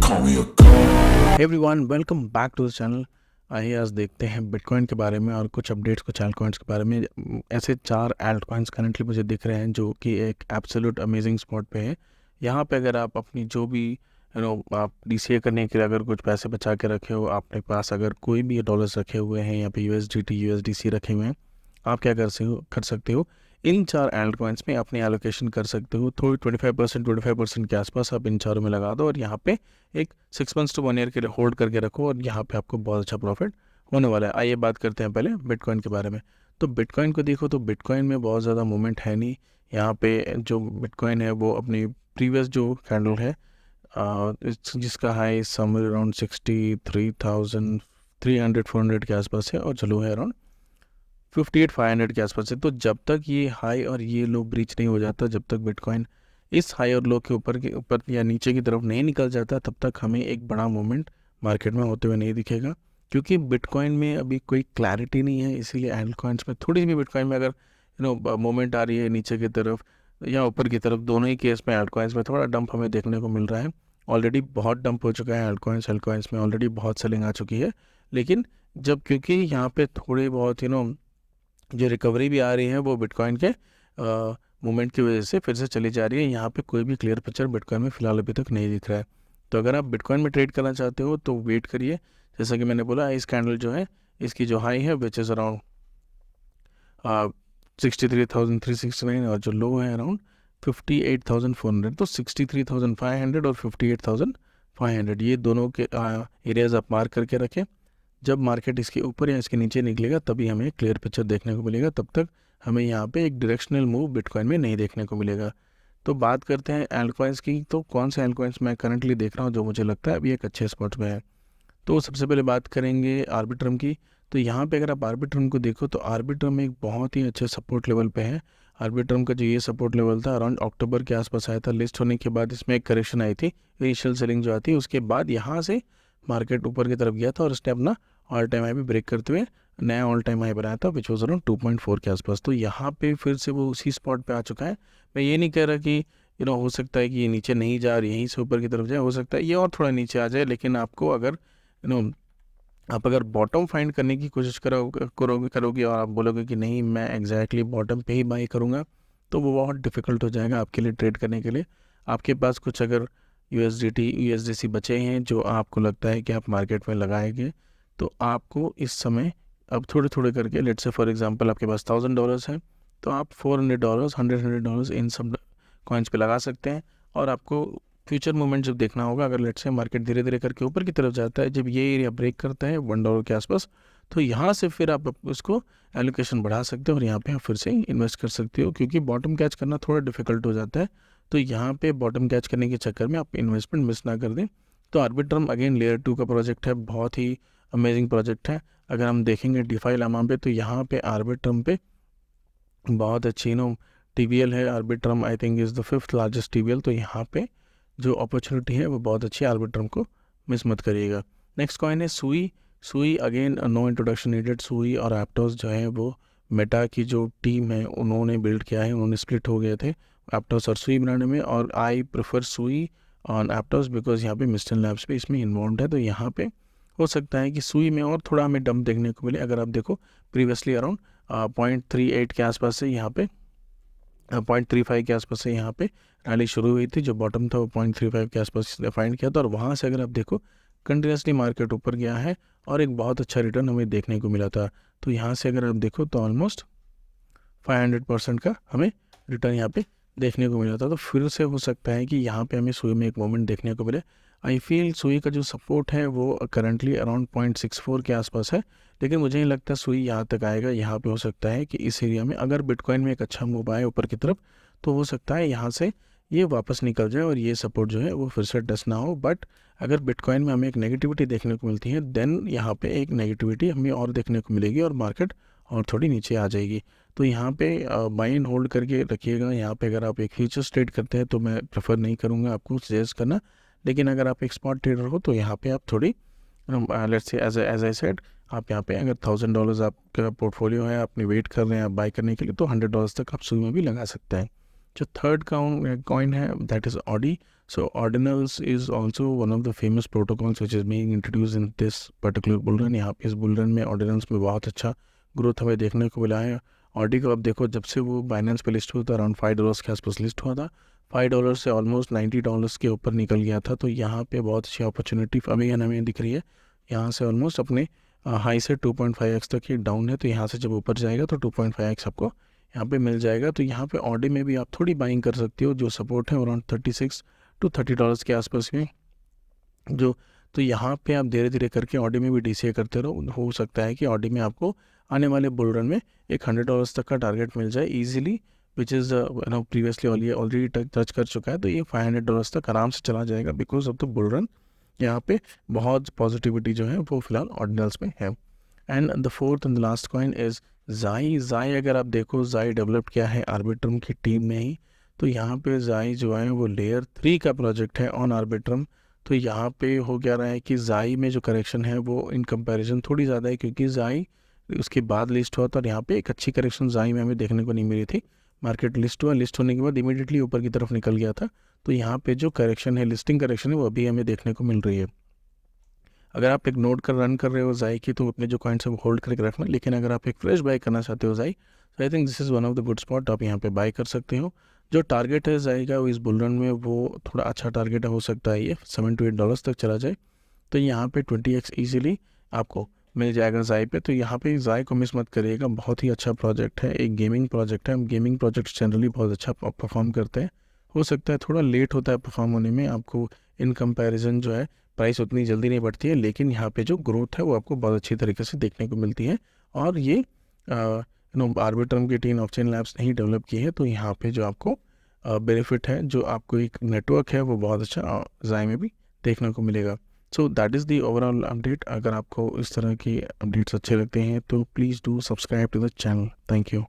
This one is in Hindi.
Everyone welcome back to the channel. आइए आज देखते हैं बिटकॉइन के बारे में और कुछ अपडेट्स कुछ एल्ट कॉइन्स के बारे में। ऐसे 4 एल्ट कॉइन्स करंटली मुझे दिख रहे हैं जो कि एक एब्सोल्यूट अमेजिंग स्पॉट पे है। यहाँ पे अगर आप अपनी जो भी आप डीसीए करने के लिए अगर कुछ पैसे बचा के रखे हो, आपके पास अगर कोई भी डॉलर्स रखे हुए हैं या फिर यूएसडीटी यूएसडीसी रखे हुए हैं, आप क्या कर सकते हो इन 4 एल्ट कॉइन्स में अपनी एलोकेशन कर सकते हो। थोड़ी 25% के आसपास आप इन चारों में लगा दो और यहाँ पे एक 6 मंथ्स टू 1 ईयर के लिए होल्ड करके रखो और यहाँ पे आपको बहुत अच्छा प्रॉफिट होने वाला है। आइए बात करते हैं पहले बिटकॉइन के बारे में। तो बिटकॉइन को देखो तो बिटकॉइन में बहुत ज़्यादा मूवमेंट है नहीं। यहाँ पे जो बिटकॉइन है वो अपनी प्रीवियस जो कैंडल है जिसका हाई समवेयर अराउंड 63,300-400 के आसपास है और चलो है अराउंड 58,500 के आसपास है। तो जब तक ये हाई और ये लो ब्रीच नहीं हो जाता, जब तक बिटकॉइन इस हाई और लो के ऊपर या नीचे की तरफ नहीं निकल जाता, तब तक हमें एक बड़ा मूवमेंट मार्केट में होते हुए नहीं दिखेगा। क्योंकि बिटकॉइन में अभी कोई क्लैरिटी नहीं है, इसीलिए एल्ट कॉइन्स में थोड़ी भी बिटकॉइन में अगर मूवमेंट आ रही है नीचे की तरफ या ऊपर की तरफ, दोनों ही केस में एल्ट कॉइन्स में थोड़ा डंप हमें देखने को मिल रहा है। ऑलरेडी बहुत डंप हो चुका है एल्ट कॉइन्स में, ऑलरेडी बहुत सेलिंग आ चुकी है। लेकिन जब क्योंकि यहाँ पे थोड़े बहुत जो रिकवरी भी आ रही है वो बिटकॉइन के मूवमेंट की वजह से फिर से चली जा रही है। यहाँ पे कोई भी क्लियर पिक्चर बिटकॉइन में फ़िलहाल अभी तक नहीं दिख रहा है। तो अगर आप बिटकॉइन में ट्रेड करना चाहते हो तो वेट करिए। जैसा कि मैंने बोला, इस कैंडल जो है इसकी जो हाई है विच इज़ अराउंड 63,369 और जो लो है अराउंड 58,400। तो 63,500 और 58,500 ये दोनों के एरियाज आप मार्क करके रखें। जब मार्केट इसके ऊपर या इसके नीचे निकलेगा तभी हमें क्लियर पिक्चर देखने को मिलेगा, तब तक हमें यहाँ पे एक डायरेक्शनल मूव बिटकॉइन में नहीं देखने को मिलेगा। तो बात करते हैं एल्ट कॉइन्स की। तो कौन से एल्ट कॉइन्स मैं करंटली देख रहा हूँ जो मुझे लगता है अभी एक अच्छे स्पॉट में है। तो सबसे पहले बात करेंगे आर्बिट्रम की। तो यहाँ पे अगर आप आर्बिट्रम को देखो तो आर्बिट्रम एक बहुत ही अच्छे सपोर्ट लेवल पे है। आर्बिट्रम का जो ये सपोर्ट लेवल था अराउंड अक्टूबर के आसपास आया था। लिस्ट होने के बाद इसमें एक करेक्शन आई थी, इनिशियल सेलिंग जो आती है, उसके बाद यहाँ से मार्केट ऊपर की तरफ गया था और इसने अपना ऑल टाइम हाई भी ब्रेक करते हुए नया ऑल टाइम हाई बनाया था विच वॉज अराउंड 2.4 के आसपास। तो यहाँ पे फिर से वो उसी स्पॉट पे आ चुका है। मैं ये नहीं कह रहा कि हो सकता है कि ये नीचे नहीं जा और यहीं से ऊपर की तरफ जाए, हो सकता है ये और थोड़ा नीचे आ जाए। लेकिन आपको अगर आप अगर बॉटम फाइंड करने की कोशिश करोगे और आप बोलोगे कि नहीं मैं एग्जैक्टली बॉटम पे ही बाई करूँगा, तो वो बहुत डिफ़िकल्ट हो जाएगा आपके लिए ट्रेड करने के लिए। आपके पास कुछ अगर यूएसडीटी यूएसडीसी बचे हैं जो आपको लगता है कि आप मार्केट में लगाएंगे, तो आपको इस समय अब थोड़े थोड़े करके, लेट्स से फॉर एग्जांपल आपके पास $1,000 है, तो आप $400 $100 इन सब कॉइन्स पे लगा सकते हैं। और आपको फ्यूचर मूवमेंट जब देखना होगा, अगर लेट्स से मार्केट धीरे धीरे करके ऊपर की तरफ जाता है, जब ये एरिया ब्रेक करता है $1 के आसपास, तो यहाँ से फिर आप उसको एलोकेशन बढ़ा सकते हो और यहाँ पे आप फिर से इन्वेस्ट कर सकते हो। क्योंकि बॉटम कैच करना थोड़ा डिफिकल्ट हो जाता है, तो यहाँ पे बॉटम कैच करने के चक्कर में आप इन्वेस्टमेंट मिस ना कर दें। तो आर्बिट्रम अगेन लेयर 2 का प्रोजेक्ट है, बहुत ही अमेजिंग प्रोजेक्ट है। अगर हम देखेंगे डिफाई लामा पे, तो यहाँ पे आर्बिट्रम पे बहुत अच्छी टीवीएल है। Arbitrum I think is the 5th largest TVL. तो यहाँ पे जो अपॉर्चुनिटी है वो बहुत अच्छी है, आर्बिट्रम को मिस मत करिएगा। नेक्स्ट कॉइन है सुई। सुई अगेन नो इंट्रोडक्शन नीडेड। सुई और एप्टोस जो है वो मेटा की जो टीम है उन्होंने बिल्ड किया है, उन्होंने स्प्लिट हो गए थे एप्टोस और सुई बनाने में। और आई प्रेफर सुई ऑन एप्टोस बिकॉज यहाँ पे मिस्टन लैब्स पे इसमें इन्वॉल्व है। तो यहाँ पे हो सकता है कि सुई में और थोड़ा हमें डंप देखने को मिले। अगर आप देखो प्रीवियसली अराउंड 0.38 के आसपास से यहाँ पे 0.35 के आसपास से यहाँ पे रैली शुरू हुई थी। जो बॉटम था वो 0.35 के आसपास इसने फाइंड किया था और वहाँ से अगर आप देखो कंटिन्यूसली मार्केट ऊपर गया है और एक बहुत अच्छा रिटर्न हमें देखने को मिला था। तो यहाँ से अगर आप देखो तो ऑलमोस्ट 500% का हमें रिटर्न यहाँ पे देखने को मिला था। तो फिर से हो सकता है कि यहाँ पे हमें सुई में एक मोमेंट देखने को मिले। आई फील सुई का जो सपोर्ट है वो करंटली अराउंड 0.64 के आसपास है, लेकिन मुझे नहीं लगता सुई यहाँ तक आएगा। यहाँ पे हो सकता है कि इस एरिया में अगर बिटकॉइन में एक अच्छा मूव आए ऊपर की तरफ, तो हो सकता है यहाँ से ये वापस निकल जाए और ये सपोर्ट जो है वो फिर से टच ना हो। बट अगर बिटकॉइन में हमें एक नेगेटिविटी देखने को मिलती है, देन यहाँ पे एक नेगेटिविटी हमें और देखने को मिलेगी और मार्केट और थोड़ी नीचे आ जाएगी। तो यहाँ पे बाई एंड होल्ड करके रखिएगा। यहाँ पे अगर आप एक फ्यूचर्स ट्रेड करते हैं तो मैं प्रेफर नहीं करूँगा आपको सजेस्ट करना। लेकिन अगर आप एक स्पॉट ट्रेडर हो तो यहाँ पे आप थोड़ी let's say as I said, आप यहाँ पे अगर $1,000 आपका पोर्टफोलियो है, अपनी वेट कर रहे हैं आप बाई करने के लिए, तो $100 तक आप सुई में भी लगा सकते हैं। जो थर्ड कॉइन है that is Audi. So ordinals is also one of the famous protocols which is being introduce in this particular bull run. यहाँ पे इस बुल रन में ऑर्डिनल्स में बहुत अच्छा ग्रोथ हमें देखने को मिला है. ऑडी को अब देखो, जब से वो बाइनेंस पे लिस्ट हुआ था अराउंड $5 के आसपास लिस्ट हुआ था, $5 से ऑलमोस्ट $90 के ऊपर निकल गया था. तो यहाँ पे बहुत अच्छी अपॉर्चुनिटी अभी हमें दिख रही है. यहाँ से ऑलमोस्ट अपने हाई से 2.5x तक ये डाउन है. तो यहाँ से जब ऊपर जाएगा तो 2.5x आपको यहाँ पे मिल जाएगा. तो यहाँ पे ऑडी में भी आप थोड़ी बाइंग कर सकते हो. जो सपोर्ट है अराउंड $36 to $30 के आसपास में जो. तो यहाँ पे आप धीरे धीरे करके ऑडी में भी DCA करते रहो. हो सकता है कि ऑडी में आपको आने वाले बुल रन में एक $100 तक का टारगेट मिल जाए easily, which is previously already touch कर चुका है. तो ये $500 तक आराम से चला जाएगा because of the bull run. यहाँ पे बहुत पॉजिटिविटी जो है वो फिलहाल ऑर्डिनल्स में है. And the fourth and the last coin is जाई. अगर आप देखो जाई डेवलप किया है आर्बिट्रम की टीम में ही. तो यहाँ पे जाई जो है वो लेयर 3 का प्रोजेक्ट है ऑन आर्बिट्रम. तो यहाँ पे हो क्या रहा है कि जाई में जो करेक्शन है वो इन कंपैरिजन थोड़ी ज़्यादा है, क्योंकि जाई उसके बाद लिस्ट हुआ था और यहाँ पे एक अच्छी करेक्शन जाई में हमें देखने को नहीं मिली थी. मार्केट लिस्ट हुआ, लिस्ट होने के बाद इमीडिएटली ऊपर की तरफ निकल गया था. तो यहाँ पे जो करेक्शन है, लिस्टिंग करेक्शन है, वो अभी हमें देखने को मिल रही है. अगर आप एक नोड कर रन कर रहे हो जाई की, तो अपने जो कॉइन्स है वो होल्ड करके रखना. लेकिन अगर आप एक फ्रेश बाई करना चाहते हो जाई, तो I think this is one of the good spot. आप यहाँ पे बाई कर सकते हो. जो टारगेट है जाई का वो इस बुल रन में वो थोड़ा अच्छा टारगेट हो सकता है, ये $7 to $8 तक चला जाए. तो यहाँ पे 20x ईजिली आपको मिल जाएगा जाई पे. तो यहाँ पे जाई को मिस मत करिएगा. बहुत ही अच्छा प्रोजेक्ट है, एक गेमिंग प्रोजेक्ट है. गेमिंग प्रोजेक्ट जनरली बहुत अच्छा परफॉर्म करते हैं. हो सकता है थोड़ा लेट होता है परफॉर्म होने में, आपको इन कंपैरिजन जो है प्राइस उतनी जल्दी नहीं बढ़ती है. लेकिन यहाँ पे जो ग्रोथ है वो आपको बहुत अच्छी तरीके से देखने को मिलती है. और ये आर्बिट्रम की टीम ऑफचेन लैब्स नहीं डेवलप की है. तो यहाँ पे जो आपको बेनिफिट है, जो आपको एक नेटवर्क है, वो बहुत अच्छा जाई में भी देखने को मिलेगा. So that is the overall update. अगर आपको इस तरह की अपडेट्स अच्छे लगते हैं तो please do subscribe to the channel. Thank you.